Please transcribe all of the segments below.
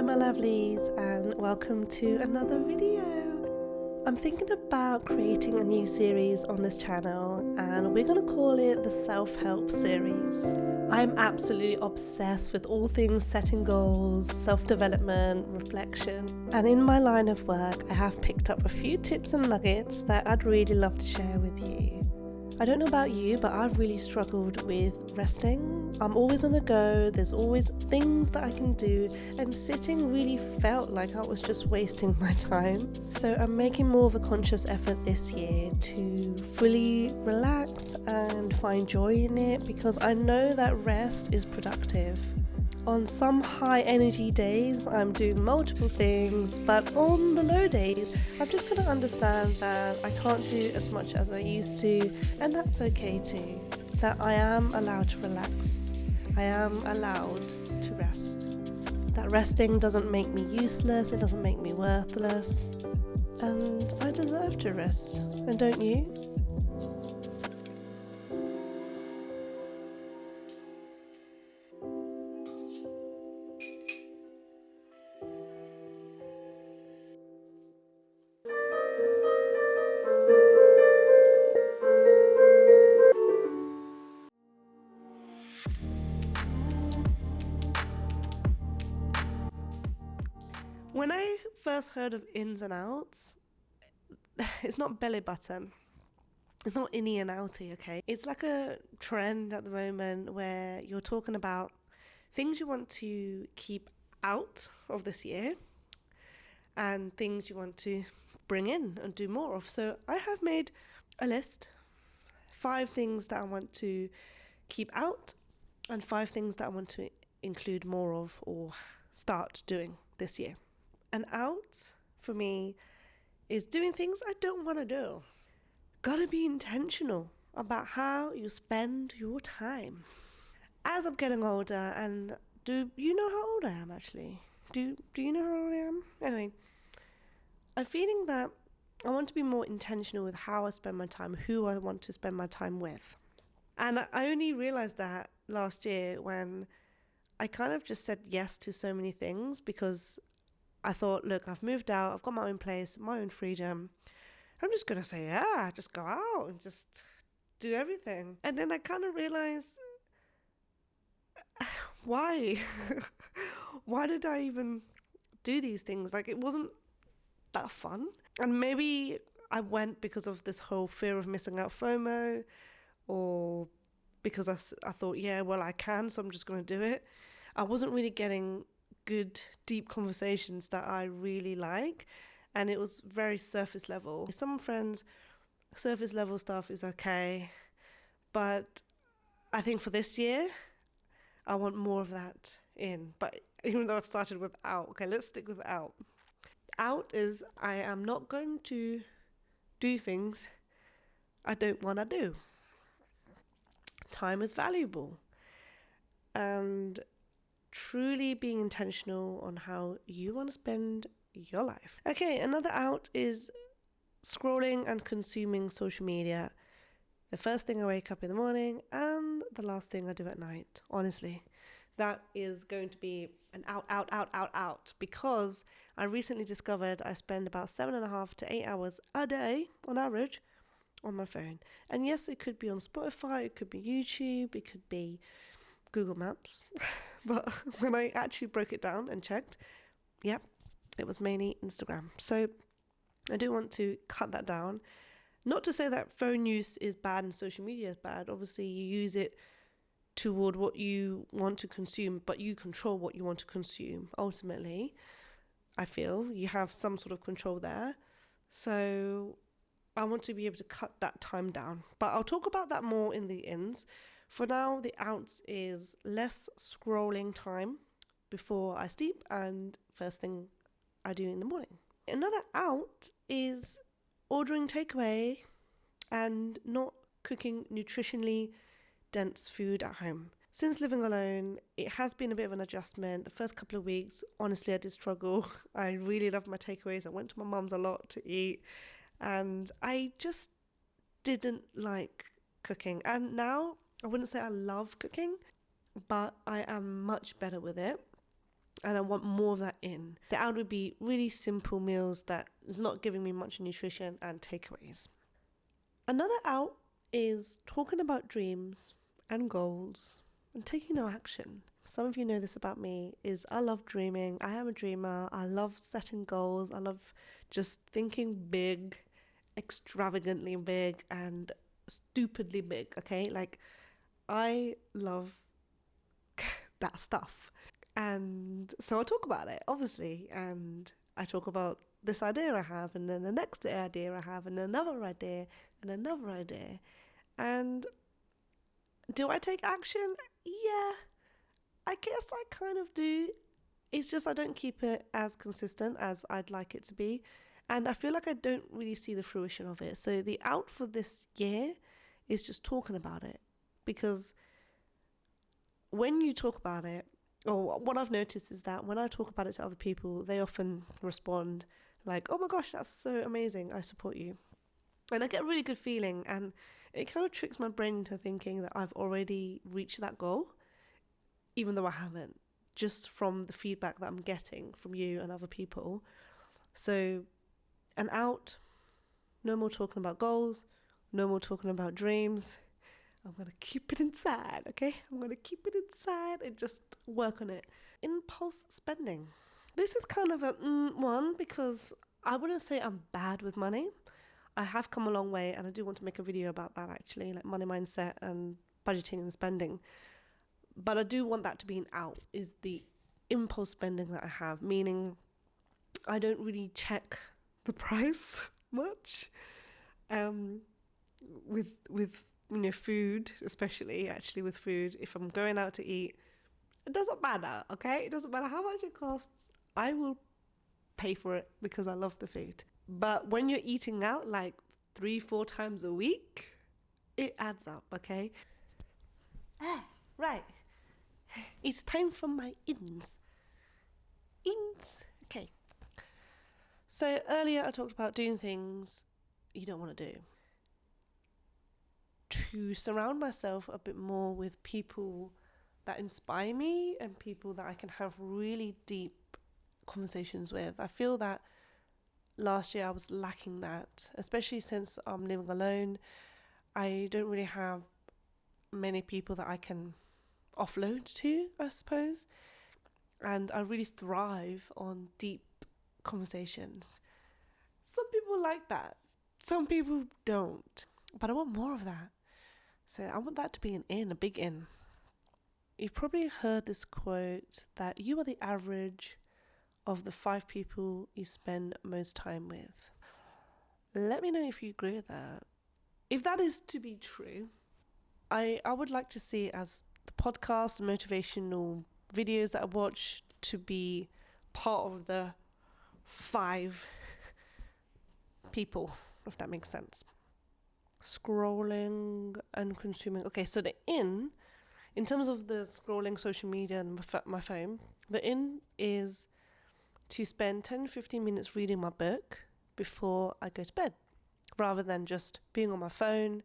my lovelies, and welcome to another video. I'm thinking about creating a new series on this channel, and we're going to call it the self-help series. I'm absolutely obsessed with all things setting goals, self-development, reflection, and in my line of work I have picked up a few tips and nuggets that I'd really love to share with you. I don't know about you, but I've really struggled with resting. I'm always on the go, there's always things that I can do, and sitting really felt like I was just wasting my time. So I'm making more of a conscious effort this year to fully relax and find joy in it, because I know that rest is productive. On some high energy days, I'm doing multiple things, but on the low days, I've just got to understand that I can't do as much as I used to, and that's okay too. That I am allowed to relax. I am allowed to rest. That resting doesn't make me useless, it doesn't make me worthless, and I deserve to rest, and don't you? When I first heard of ins and outs, it's not belly button. It's not innie and outie, okay? It's like a trend at the moment where you're talking about things you want to keep out of this year and things you want to bring in and do more of. So I have made a list, 5 things that I want to keep out and 5 things that I want to include more of or start doing this year. And out for me is doing things I don't want to do. Gotta be intentional about how you spend your time. As I'm getting older, and do you know how old I am actually? Do you know how old I am? Anyway, I'm feeling that I want to be more intentional with how I spend my time, who I want to spend my time with. And I only realized that last year when I kind of just said yes to so many things, because I thought, look, I've moved out, I've got my own place, my own freedom. I'm just going to say, yeah, just go out and just do everything. And then I kind of realized, why? Why did I even do these things? Like, it wasn't that fun. And maybe I went because of this whole fear of missing out, FOMO, or because I thought, yeah, well, I can, so I'm just going to do it. I wasn't really getting good, deep conversations that I really like. And it was very surface level. Some friends, surface level stuff is okay. But I think for this year, I want more of that in. But even though I started with out, okay, let's stick with out. Out is I am not going to do things I don't want to do. Time is valuable. And truly being intentional on how you want to spend your life. Okay, another out is scrolling and consuming social media. The first thing I wake up in the morning and the last thing I do at night. Honestly, that is going to be an out, because I recently discovered I spend about 7.5 to 8 hours a day on average on my phone. And yes, it could be on Spotify, it could be YouTube, it could be Google Maps. But when I actually broke it down and checked, yep, it was mainly Instagram. So I do want to cut that down. Not to say that phone use is bad and social media is bad. Obviously, you use it toward what you want to consume, but you control what you want to consume. Ultimately, I feel you have some sort of control there. So I want to be able to cut that time down. But I'll talk about that more in the ins. For now, the outs is less scrolling time before I sleep and first thing I do in the morning. Another out is ordering takeaway and not cooking nutritionally dense food at home. Since living alone, it has been a bit of an adjustment. The first couple of weeks, honestly, I did struggle. I really loved my takeaways. I went to my mum's a lot to eat, and I just didn't like cooking. And now, I wouldn't say I love cooking, but I am much better with it. And I want more of that in. The out would be really simple meals that is not giving me much nutrition and takeaways. Another out is talking about dreams and goals and taking no action. Some of you know this about me, is I love dreaming. I am a dreamer. I love setting goals. I love just thinking big, extravagantly big and stupidly big, okay? Like, I love that stuff. And so I talk about it, obviously, and I talk about this idea I have, and then the next idea I have, and another idea, and another idea. And do I take action? Yeah, I guess I kind of do. It's just I don't keep it as consistent as I'd like it to be. And I feel like I don't really see the fruition of it. So the out for this year is just talking about it. Because when you talk about it, or what I've noticed is that when I talk about it to other people, they often respond like, oh my gosh, that's so amazing. I support you. And I get a really good feeling, and it kind of tricks my brain into thinking that I've already reached that goal, even though I haven't, just from the feedback that I'm getting from you and other people. So, an out, no more talking about goals, no more talking about dreams. I'm going to keep it inside, okay? I'm going to keep it inside and just work on it. Impulse spending. This is kind of a one, because I wouldn't say I'm bad with money. I have come a long way, and I do want to make a video about that actually, like money mindset and budgeting and spending. But I do want that to be an out, is the impulse spending that I have, meaning I don't really check the price much. With food, especially actually with food, if I'm going out to eat, it doesn't matter, okay? It doesn't matter how much it costs. I will pay for it because I love the food. But when you're eating out like 3-4 times a week, it adds up, okay? Right. It's time for my ins. Okay. So earlier I talked about doing things you don't want to do. To surround myself a bit more with people that inspire me and people that I can have really deep conversations with. I feel that last year I was lacking that, especially since I'm living alone. I don't really have many people that I can offload to, I suppose. And I really thrive on deep conversations. Some people like that. Some people don't. But I want more of that. So I want that to be an in, a big in. You've probably heard this quote that you are the average of the 5 people you spend most time with. Let me know if you agree with that. If that is to be true, I would like to see it as the podcasts and motivational videos that I watch to be part of the 5 people, if that makes sense. Scrolling and consuming. Okay, so the in terms of the scrolling social media and my phone, the in is to spend 10-15 minutes reading my book before I go to bed, rather than just being on my phone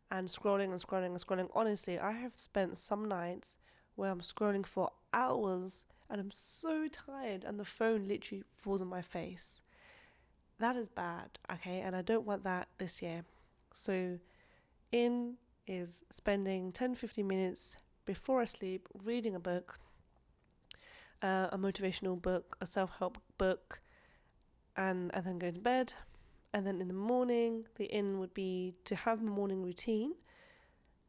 and scrolling and scrolling and scrolling. Honestly, I have spent some nights where I'm scrolling for hours and I'm so tired and the phone literally falls on my face. That is bad, okay? And I don't want that this year. So in is spending 10-15 minutes before I sleep reading a book, a motivational book, a self-help book, and then going to bed. And then in the morning, the in would be to have my morning routine,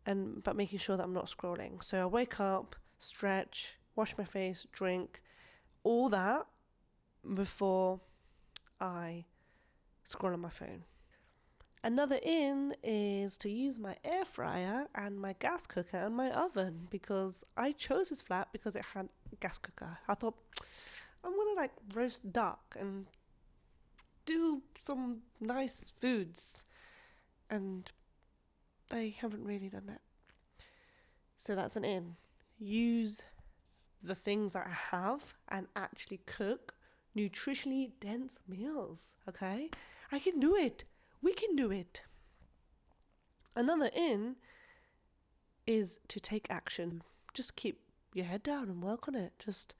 but making sure that I'm not scrolling. So I wake up, stretch, wash my face, drink, all that before I scroll on my phone. Another in is to use my air fryer and my gas cooker and my oven, because I chose this flat because it had a gas cooker. I thought, I'm going to roast duck and do some nice foods. And they haven't really done that. So that's an in. Use the things that I have and actually cook nutritionally dense meals, okay? I can do it. We can do it. Another in is to take action. Just keep your head down and work on it. Just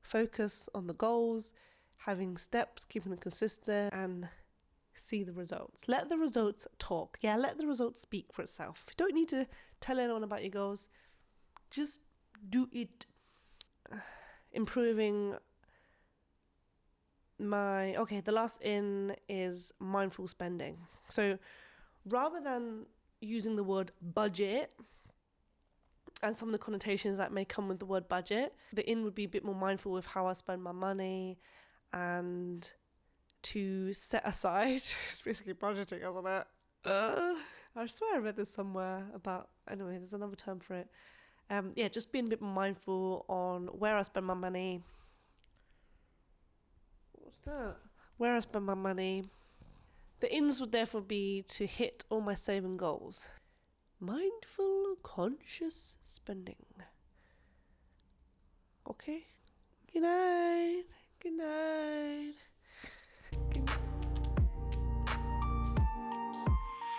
focus on the goals, having steps, keeping it consistent, and see the results. Let the results talk. Yeah, let the results speak for itself. You don't need to tell anyone about your goals. Just do it. Improving the last in is mindful spending. So rather than using the word budget and some of the connotations that may come with the word budget, the in would be a bit more mindful with how I spend my money and to set aside. It's basically budgeting, isn't it? I swear I read this somewhere about, anyway, there's another term for it. Just being a bit more mindful on where I spend my money. What's that? Where I spend my money. The ins would therefore be to hit all my saving goals. Mindful, conscious spending. Okay? Good night. Good night.